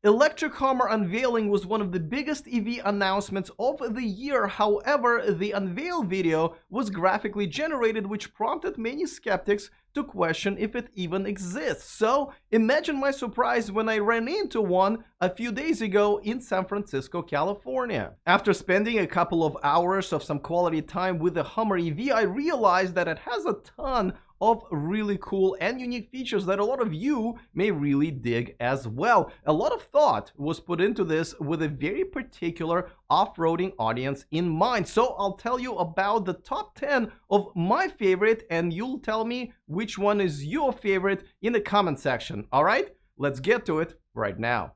Electric Hummer unveiling was one of the biggest EV announcements of the year. However, the unveil video was graphically generated, which prompted many skeptics to question if it even exists. So imagine my surprise when I ran into one a few days ago in San Francisco, California. After spending a couple of hours of some quality time with the Hummer EV, I realized that it has a ton of really cool and unique features that a lot of you may really dig as well. A lot of thought was put into this with a very particular off-roading audience in mind. So I'll tell you about the top 10 of my favorite, and you'll tell me which one is your favorite in the comment section. All right, let's get to it right now.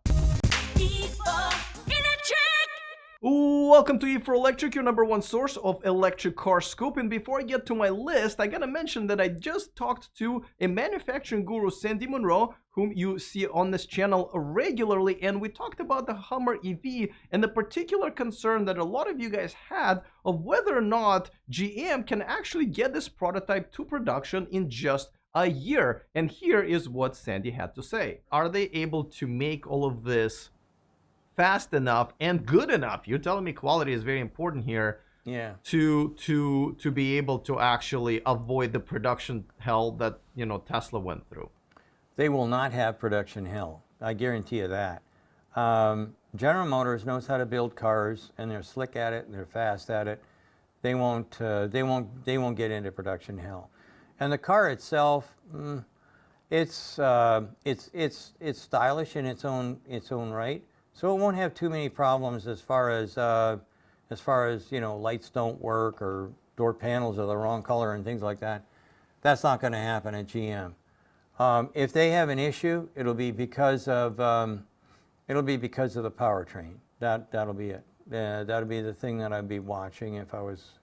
Welcome to E4Electric, your #1 source of electric car scoop. And before I get to my list, I gotta mention that I just talked to a manufacturing guru, Sandy Munro, whom you see on this channel regularly, and we talked about the Hummer EV and the particular concern that a lot of you guys had of whether or not GM can actually get this prototype to production in just a year. And here is what Sandy had to say. Are they able to make all of this fast enough and good enough? You're telling me quality is very important here. Yeah. To be able to actually avoid the production hell that, you know, Tesla went through. They will not have production hell. I guarantee you that. General Motors knows how to build cars, and they're slick at it and they're fast at it. They won't get into production hell. And the car itself, it's stylish in its own right. So it won't have too many problems as far as you know, lights don't work or door panels are the wrong color and things like that. That's not going to happen at GM. If they have an issue, it'll be because of the powertrain. That'll be it. That'll be the thing that I'd be watching if I was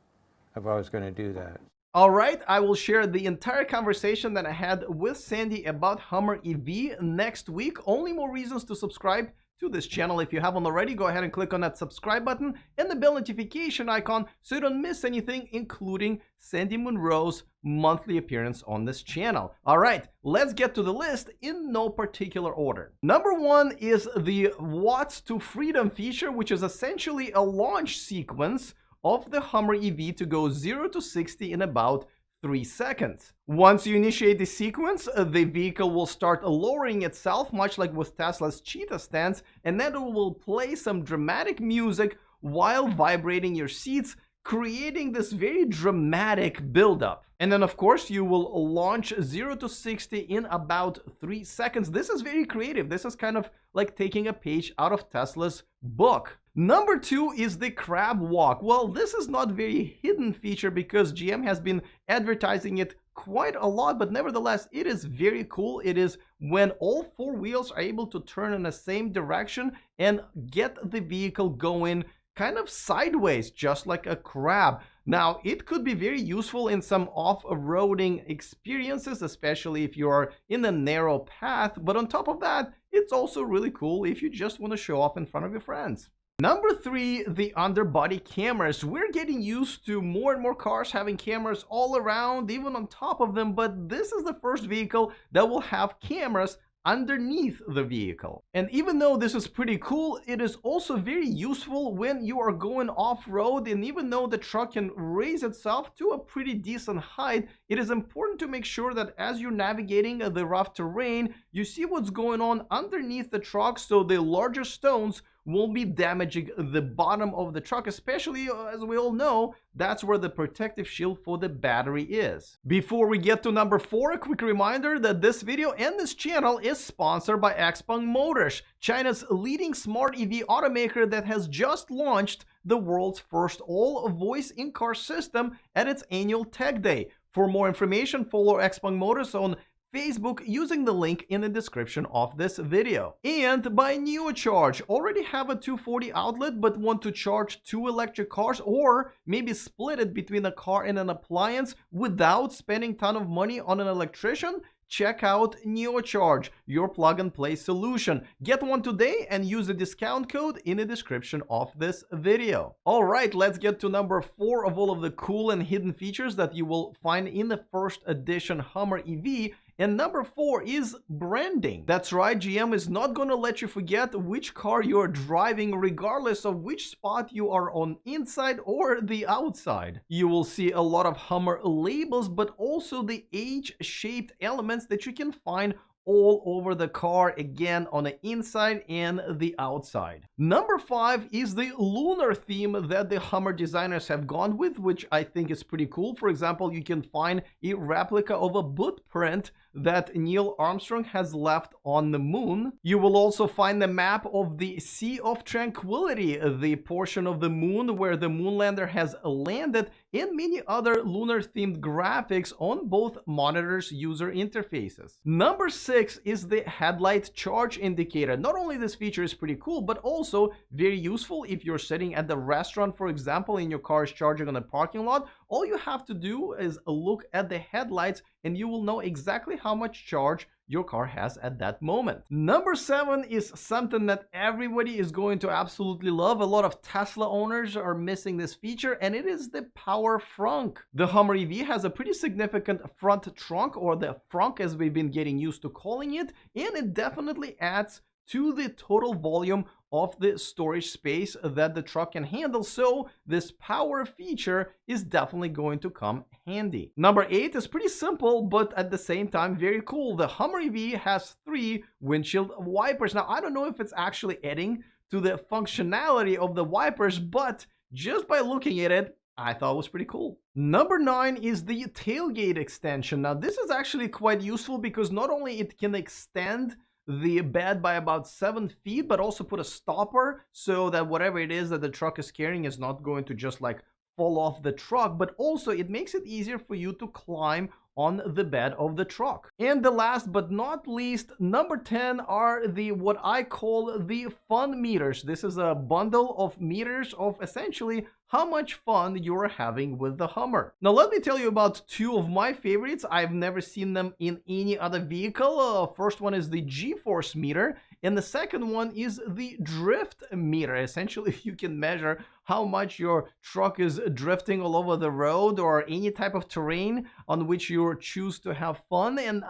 going to do that. All right, I will share the entire conversation that I had with Sandy about Hummer EV next week. Only more reasons to subscribe to this channel. If you haven't already, go ahead and click on that subscribe button and the bell notification icon so you don't miss anything, including Sandy Munro's monthly appearance on this channel. All right, let's get to the list in no particular order. #1 is the Watts to Freedom feature, which is essentially a launch sequence of the Hummer EV to go 0 to 60 in about 3 seconds. Once you initiate the sequence, the vehicle will start lowering itself, much like with Tesla's Cheetah stance, and then it will play some dramatic music while vibrating your seats, creating this very dramatic buildup. And then, of course, you will launch 0 to 60 in about 3 seconds. This is very creative. This is kind of like taking a page out of Tesla's book. #2 is the crab walk. Well, this is not very hidden feature because GM has been advertising it quite a lot, but nevertheless, it is very cool. It is when all 4 wheels are able to turn in the same direction and get the vehicle going kind of sideways, just like a crab. Now, it could be very useful in some off-roading experiences, especially if you're in a narrow path. But on top of that, it's also really cool if you just want to show off in front of your friends. #3, the underbody cameras. We're getting used to more and more cars having cameras all around, even on top of them, but this is the first vehicle that will have cameras underneath the vehicle. And even though this is pretty cool, it is also very useful when you are going off-road, and even though the truck can raise itself to a pretty decent height, it is important to make sure that as you're navigating the rough terrain, you see what's going on underneath the truck so the larger stones won't be damaging the bottom of the truck, especially as we all know, that's where the protective shield for the battery is. Before we get to #4, a quick reminder that this video and this channel is sponsored by XPeng Motors, China's leading smart EV automaker that has just launched the world's first all-voice in-car system at its annual Tech Day. For more information, follow XPeng Motors on Facebook using the link in the description of this video. And by NeoCharge, already have a 240 outlet but want to charge 2 electric cars, or maybe split it between a car and an appliance without spending a ton of money on an electrician? Check out NeoCharge, your plug-and-play solution. Get one today and use the discount code in the description of this video. All right, let's get to #4 of all of the cool and hidden features that you will find in the first edition Hummer EV. And number 4 is branding. That's right, GM is not going to let you forget which car you're driving regardless of which spot you are on, inside or the outside. You will see a lot of Hummer labels, but also the H-shaped elements that you can find all over the car, again on the inside and the outside. Number 5 is the lunar theme that the Hummer designers have gone with, which I think is pretty cool. For example, you can find a replica of a footprint that Neil Armstrong has left on the moon. You will also find the map of the Sea of Tranquility, the portion of the moon where the moonlander has landed, and many other lunar themed graphics on both monitors' user interfaces. Number 6 is the headlight charge indicator. Not only this feature is pretty cool, but also very useful if you're sitting at the restaurant, for example, and your car is charging on a parking lot. All you have to do is look at the headlights and you will know exactly how much charge your car has at that moment. Number 7 is something that everybody is going to absolutely love. A lot of Tesla owners are missing this feature, and it is the power frunk. The Hummer EV has a pretty significant front trunk, or the frunk as we've been getting used to calling it, and it definitely adds to the total volume of the storage space that the truck can handle, so this power feature is definitely going to come handy. Number 8 is pretty simple, but at the same time very cool. The Hummer EV has 3 windshield wipers. Now, I don't know if it's actually adding to the functionality of the wipers, but just by looking at it, I thought it was pretty cool. Number 9 is the tailgate extension. Now, this is actually quite useful because not only it can extend the bed by about 7 feet, but also put a stopper so that whatever it is that the truck is carrying is not going to just like fall off the truck, but also it makes it easier for you to climb on the bed of the truck. And the last but not least, number 10 are the what I call the fun meters. This is a bundle of meters of essentially how much fun you're having with the Hummer. Now let me tell you about 2 of my favorites. I've never seen them in any other vehicle. First one is the G-force meter, and the second one is the drift meter. Essentially, you can measure how much your truck is drifting all over the road or any type of terrain on which you choose to have fun, and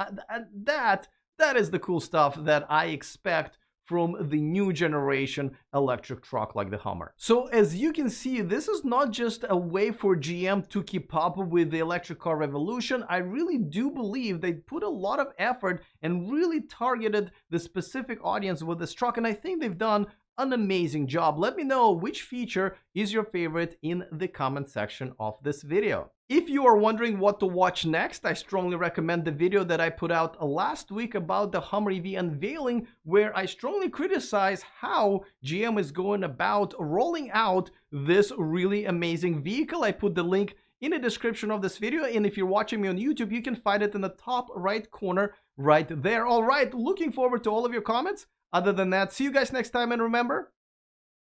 that is the cool stuff that I expect from the new generation electric truck like the Hummer. So as you can see, this is not just a way for GM to keep up with the electric car revolution. I really do believe they put a lot of effort and really targeted the specific audience with this truck, and I think they've done an amazing job. Let me know which feature is your favorite in the comment section of this video. If you are wondering what to watch next, I strongly recommend the video that I put out last week about the Hummer EV unveiling, where I strongly criticize how GM is going about rolling out this really amazing vehicle. I put the link in the description of this video, and if you're watching me on YouTube, you can find it in the top right corner right there. All right, looking forward to all of your comments. Other than that, see you guys next time, and remember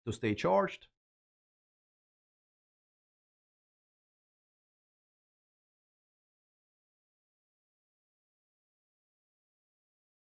to stay charged.